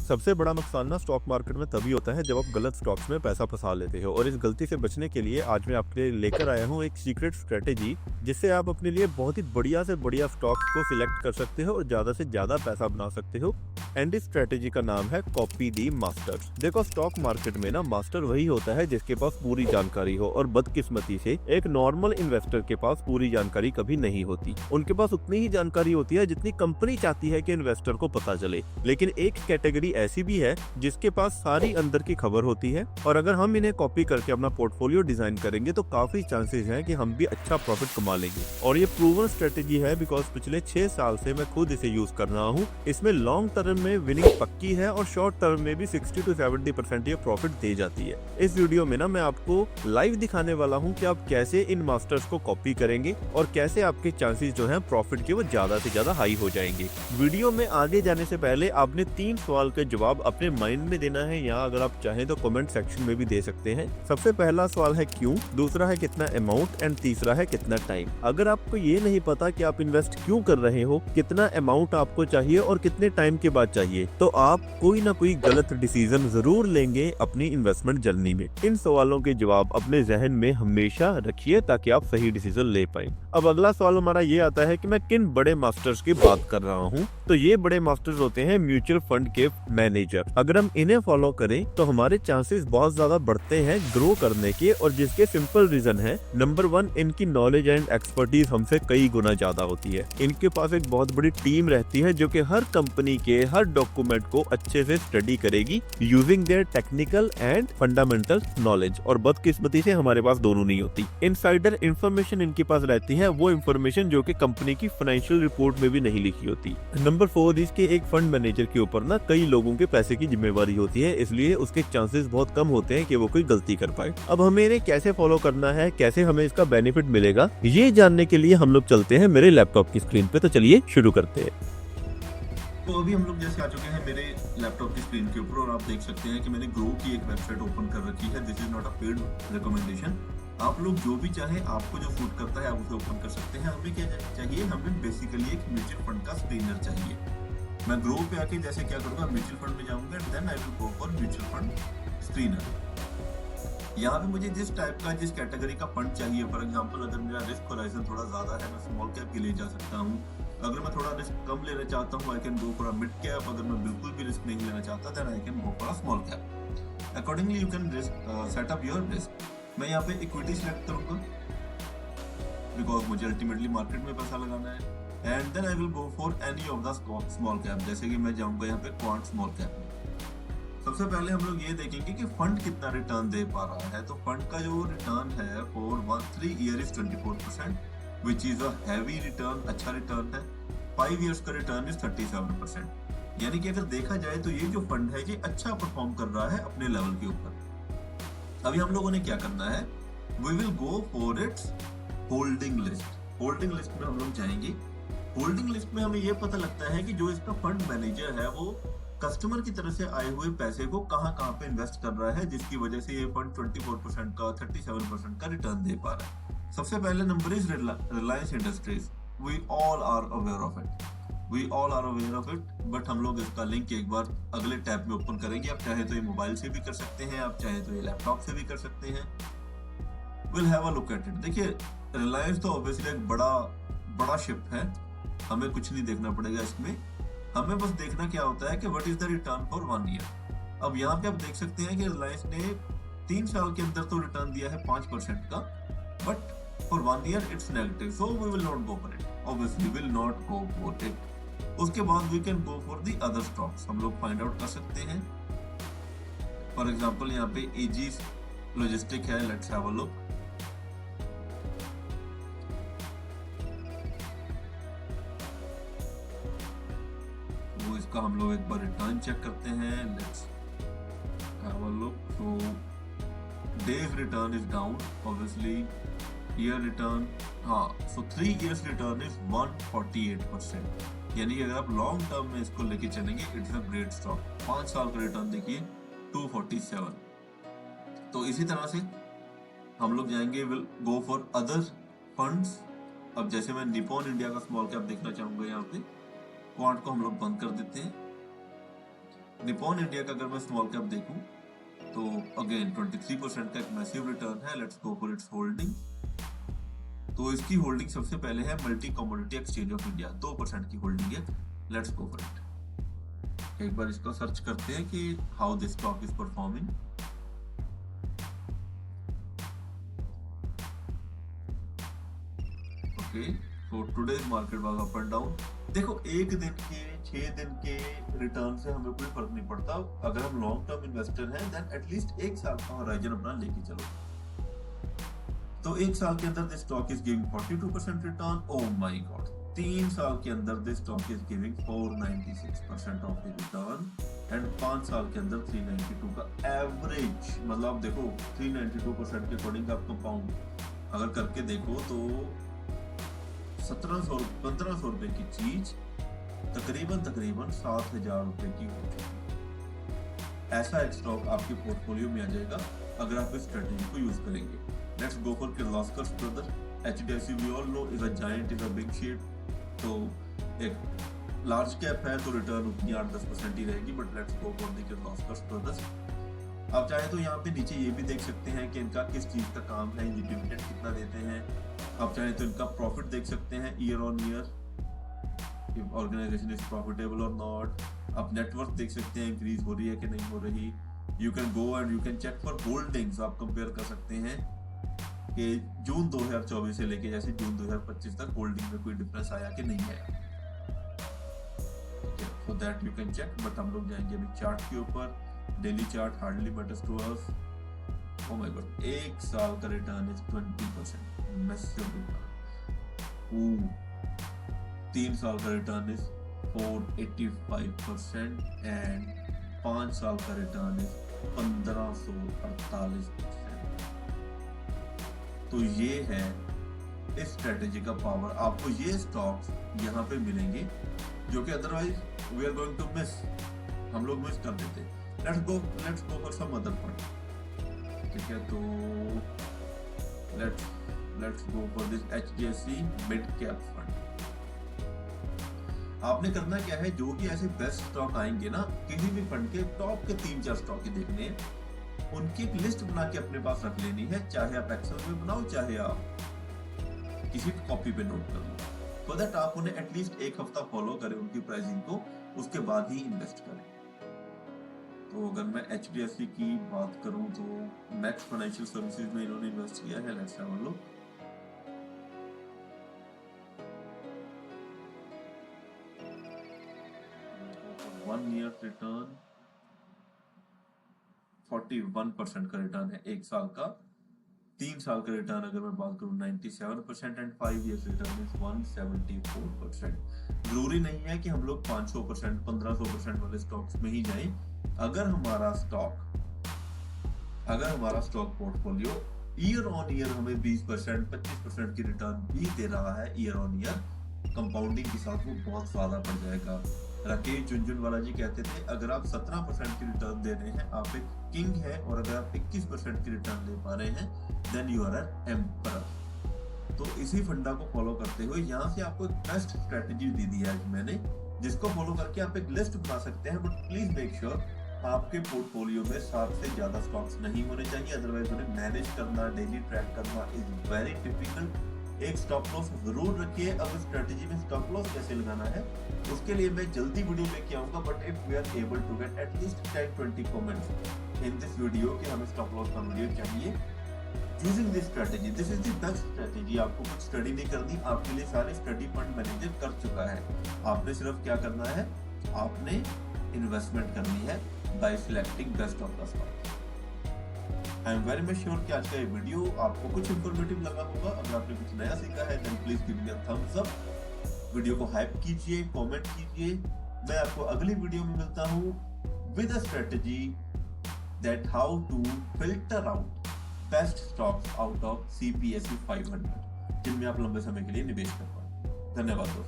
सबसे बड़ा नुकसान ना स्टॉक मार्केट में तभी होता है जब आप गलत स्टॉक्स में पैसा फंसा लेते हो, और इस गलती से बचने के लिए आज मैं आपके लिए लेकर आया हूँ एक सीक्रेट स्ट्रेटेजी, जिससे आप अपने लिए बहुत ही बढ़िया से बढ़िया स्टॉक्स को सिलेक्ट कर सकते हो और ज्यादा से ज्यादा पैसा बना सकते हो। एंड इस स्ट्रेटेजी का नाम है कॉपी दी मास्टर। देखो, स्टॉक मार्केट में ना मास्टर वही होता है जिसके पास पूरी जानकारी हो, और बदकिस्मती से एक नॉर्मल इन्वेस्टर के पास पूरी जानकारी कभी नहीं होती। उनके पास उतनी ही जानकारी होती है जितनी कंपनी चाहती है कि इन्वेस्टर को पता चले। लेकिन एक कैटेगरी ऐसी भी है जिसके पास सारी अंदर की खबर होती है, और अगर हम इन्हें कॉपी करके अपना पोर्टफोलियो डिजाइन करेंगे तो काफी चांसेस हैं कि हम भी अच्छा प्रॉफिट कमा लेंगे। और ये प्रूवन स्ट्रेटेजी है, बिकॉज पिछले 6 साल से मैं खुद इसे यूज कर रहा हूँ। इसमें लॉन्ग टर्म में विनिंग पक्की है और शॉर्ट टर्म में भी 60 to 70% ये प्रॉफिट दे जाती है। इस वीडियो में ना मैं आपको लाइव दिखाने वाला हूँ कि आप कैसे इन मास्टर्स को कॉपी करेंगे और कैसे आपके चांसेस जो हैं प्रॉफिट के वो ज्यादा से ज्यादा हाई हो जाएंगे। वीडियो में आगे जाने से पहले आपने 3 सवाल के जवाब अपने माइंड में देना है, या अगर आप चाहें तो कमेंट सेक्शन में भी दे सकते हैं। सबसे पहला सवाल है क्यों, दूसरा है कितना अमाउंट, एंड तीसरा है कितना टाइम। अगर आपको ये नहीं पता कि आप इन्वेस्ट क्यों कर रहे हो, कितना अमाउंट आपको चाहिए और कितने टाइम के बाद चाहिए, तो आप कोई ना कोई गलत डिसीजन जरूर लेंगे अपनी इन्वेस्टमेंट जर्नी में। इन सवालों के जवाब अपने जहन में हमेशा रखिए ताकि आप सही डिसीजन ले पाए। अब अगला सवाल हमारा ये आता है कि मैं किन बड़े मास्टर्स की बात कर रहा हूँ। तो ये बड़े मास्टर्स होते हैं म्यूचुअल फंड के मैनेजर। अगर हम इन्हें फॉलो करें तो हमारे चांसेस बहुत ज्यादा बढ़ते हैं ग्रो करने के, और जिसके सिंपल रीजन है, नंबर 1, इनकी नॉलेज एंड एक्सपर्टीज हमसे कई गुना ज्यादा होती है। इनके पास एक बहुत बड़ी टीम रहती है जो कि हर कंपनी के हर डॉक्यूमेंट को अच्छे से स्टडी करेगी using their technical and fundamental knowledge, और बदकिस्मती से हमारे पास दोनों नहीं होती। इनसाइडर इंफॉर्मेशन इनके पास रहती है, वो इंफॉर्मेशन जो कि कंपनी की फाइनेंशियल रिपोर्ट में भी नहीं लिखी होती। नंबर 4, इसके एक फंड मैनेजर के ऊपर ना कई लोगों के पैसे की जिम्मेवारी होती है, इसलिए उसके चांसेस बहुत कम होते हैं कि वो कोई गलती कर पाए। अब हमें इन्हें कैसे फॉलो करना है, कैसे हमें इसका बेनिफिट मिलेगा, ये जानने के लिए हम लोग चलते हैं मेरे लैपटॉप की स्क्रीन पे। तो चलिए शुरू करते हैं। तो अभी हम लोग जैसे आ चुके हैं मेरे लैपटॉप की स्क्रीन के ऊपर, और आप देख सकते हैं कि मैंने ग्रो की एक वेबसाइट ओपन कर रखी है। This is not a paid recommendation. आप लोग जो भी चाहे, आपको जो सूट करता है आप उसे ओपन कर सकते हैं। हमें क्या चाहिए, हमें बेसिकली एक म्यूचुअल फंड का स्क्रीनर चाहिए। मैं ग्रो पे आके जैसे क्या करूंगा, म्यूचुअल फंड में जाऊंगा and then I will go for mutual fund screener. यहाँ पे मुझे जिस टाइप का, जिस कैटेगरी का फंड चाहिए, फॉर एग्जांपल अगर मेरा रिस्क होराइजन थोड़ा ज्यादा है, मैं स्मॉल कैप के लिए जा सकता हूँ। अगर मैं थोड़ा रिस्क कम लेना चाहता हूँ, I can go for a mid cap. अगर मैं बिल्कुल भी रिस्क नहीं लेना चाहता, then I can go for a small cap. Accordingly you can set up your risk. मैं यहाँ पे इक्विटी सिलेक्ट करूंगा बिकॉज मुझे अल्टीमेटली मार्केट में पैसा लगाना है, and then I will go for any of the small cap. जैसे कि मैं जाऊंगा यहाँ पे क्वांट स्मॉल कैप में। सबसे पहले हम लोग ये देखेंगे कि फंड कितना रिटर्न दे पा रहा है। तो फंड का जो रिटर्न है for 3 year is 24%, which is a heavy return, अच्छा रिटर्न है। 5 years का रिटर्न इज 37%। यानी कि अगर देखा जाए तो ये जो फंड है ये अच्छा परफॉर्म कर रहा है अपने लेवल के ऊपर। अभी हम लोगों ने क्या करना है, we will go for its holding list. Holding list में हम लोग जाएंगे। होल्डिंग लिस्ट में हमें ये पता लगता है कि जो इसका फंड मैनेजर है वो कस्टमर की तरफ से आए हुए पैसे को कहां कहां पे इन्वेस्ट कर रहा है, जिसकी वजह से ये फंड 24% का, 37% का रिटर्न दे पा रहा है। सबसे पहले number is Reliance industries. We all are aware of it, we all are aware of it. But हम लोग इसका लिंक एक बार अगले टैब में ओपन करेंगे। आप चाहे तो ये मोबाइल से भी कर सकते हैं, आप चाहे तो ये लैपटॉप से भी कर सकते हैं। Will have a look at it. देखिए, रिलायंस तो ऑब्वियसली एक बड़ा शिप है, हमें कुछ नहीं देखना पड़ेगा इसमें। हमें बस देखना क्या होता है कि what is the return for 1 year. अब यहाँ पे आप देख सकते हैं कि रिलायंस ने 3 साल के अंदर तो रिटर्न दिया है 5% का, but for 1 year it's negative, so we will not go for it. Obviously will not go for it. उसके बाद we can go for the other stocks. हम लोग find out कर सकते हैं। For example यहाँ पे Aegis Logistics है, let's have a look. वो इसका हम लोग एक बार रिटर्न चेक करते हैं। Let's have a look. So days return is down, obviously. Year return, हाँ, सो 3 years रिटर्न इज 148%। यानी कि अगर आप लॉन्ग टर्म में इसको लेके चलेंगे, इट्स अ ग्रेट स्टॉक। 5 साल का रिटर्न देखिए 247। तो इसी तरह से हम लोग जाएंगे, will go for other funds. अब जैसे मैं निपॉन इंडिया का स्मॉल कैप देखना चाहूंगा, यहाँ पे क्वांट को हम लोग बंद कर देते हैं। निपॉन इंडिया का अगर मैं स्मॉल कैप देखूं तो अगेन 23% का एक मैसिव रिटर्न है। Let's go for its holding. तो इसकी होल्डिंग सबसे पहले है multi commodity exchange of India, 2% की होल्डिंग है। Let's go for it. एक बार इसको सर्च करते हैं कि how this stock is performing. Okay, so today's market was up and down. देखो, एक दिन के 6 दिन के रिटर्न से हमें कोई फर्क नहीं पड़ता। अगर हम लॉन्ग टर्म इन्वेस्टर हैं देन एटलीस्ट एक साल का होराइजन अपना लेके चलो। तो एक साल के अंदर this stock is giving 42% return. Oh my God, 3 साल के अंदर this stock is giving 496% of the return and 5 साल के अंदर 392 का एवरेज। मतलब आप देखो 392% के अकॉर्डिंग आप कंपाउंड अगर करके देखो तो 1500 रुपए की चीज तकरीबन 7,000 रुपए की हो चुकी। ऐसा एक स्टॉक आपके पोर्टफोलियो में आ जाएगा अगर आप इस स्ट्रेटेजी को यूज करेंगे। Let's go for Kirloskar brother. HDFC we all know is a giant, is a big ship. तो एक लार्ज कैप है तो रिटर्न उतनी 8-10% ही रहेगी, but let's go for the Kirloskar brothers. आप चाहे तो यहाँ पे नीचे ये भी देख सकते हैं कि इनका किस चीज का काम है, ये डिविडेंड कितना देते हैं। आप चाहे तो इनका प्रॉफिट देख सकते हैं year on year, if organization is profitable or not। आप नेटवर्थ देख सकते हैं इंक्रीज हो रही है कि नहीं हो रही। You can go and you can check for holdings. आप कंपेयर कर सकते हैं कि जून 2024 से लेके जैसे जून 2025 तक होल्डिंग में कोई डिफरेंस आया कि नहीं आया। So that you can check. But हम लोग जाएंगे अभी चार्ट के ऊपर। Daily chart hardly matters to us. Oh my god, एक साल का रिटर्न इज 20%, मैसिव रिटर्न। 3 साल का रिटर्न इज 485% एंड 5 साल का रिटर्न इज 1548%। तो ये है इस स्ट्रेटेजी का पावर। आपको ये स्टॉक्स यहाँ पे मिलेंगे जो कि otherwise we are going to miss, हम लोग मिस कर देते। Let's go for some other fund. ठीक है, तो let's go for this HDFC mid cap fund. आपने करना क्या है, जो भी ऐसे बेस्ट स्टॉक आएंगे ना, किसी भी फंड के टॉप के 3-4 स्टॉक ही देखने हैं, उनकी एक लिस्ट बना के अपने पास रख लेनी है। चाहे आप एक्सेल में बनाओ, चाहे आप किसी कॉपी पे नोट कर लो, सो दैट आप उन्हें एटलीस्ट एक हफ्ता फॉलो करें उनकी प्राइसिंग को, उसके बाद ही इन्वेस्ट करें। तो अगर मैं HDFC की बात करूं तो मैक्स फाइनेंशियल सर्विसेज में इन्होंने इन्वेस्ट किया है। Let's have a look. One year return 41% का रिटर्न है एक साल का। 3 साल का रिटर्न अगर मैं बात करूं 97% एंड 5 इयर्स रिटर्न इज 174%। जरूरी नहीं है कि हम लोग 500%, 1500% वाले स्टॉक्स में ही जाएं। अगर हमारा stock portfolio year on year हमें 20%, 25% की रिटर्न भी दे रहा है ईयर ऑन ईयर, कंपाउंडिंग के साथ वो बहुत ज्यादा बढ़ जाएगा। राकेश झुनझुनवाला जी कहते थे अगर आप 17% की रिटर्न दे रहे हैं आप एक किंग है, और अगर आप 21% की रिटर्न दे पा रहे हैं then you are an emperor. तो इसी फंडा को फॉलो करते हुए यहाँ से आपको एक बेस्ट स्ट्रेटेजी दी दी है आज मैंने, जिसको फॉलो करके आप एक लिस्ट बना सकते हैं। बट प्लीज मेक श्योर आपके पोर्टफोलियो में 7 से ज्यादा स्टॉक्स नहीं होने चाहिए, अदरवाइज उन्हें मैनेज करना, डेली ट्रैक करना इज वेरी डिफिकल्ट। एक स्टॉप लॉस जरूर रखिए। अब स्ट्रेटेजी में स्टॉप लॉस कैसे लगाना है उसके लिए मैं जल्दी वीडियो लेके आऊंगा, but if we are able to get at least 10-20 comments in this video कि हमें स्टॉप लॉस का वीडियो चाहिए using this strategy, this is the best strategy. आपको कुछ स्टडी नहीं करनी, आपके लिए सारे स्टडी फंड मैनेजर कर चुका है। आपने सिर्फ क्या करना है, आपने इन्वेस्टमेंट करनी है bye selecting best of the stock. I am very much sure कि आज का ये वीडियो आपको कुछ इंफॉर्मेटिव लगा होगा। अगर आपने कुछ नया सीखा है then please give me a thumbs up. Video को हाइप कीजिए, कमेंट कीजिए। मैं आपको अगली वीडियो में मिलता हूँ with a strategy that how to filter out best stocks out of CPSE 500 जिनमें आप लंबे समय के लिए निवेश कर पाए। धन्यवाद दोस्तों।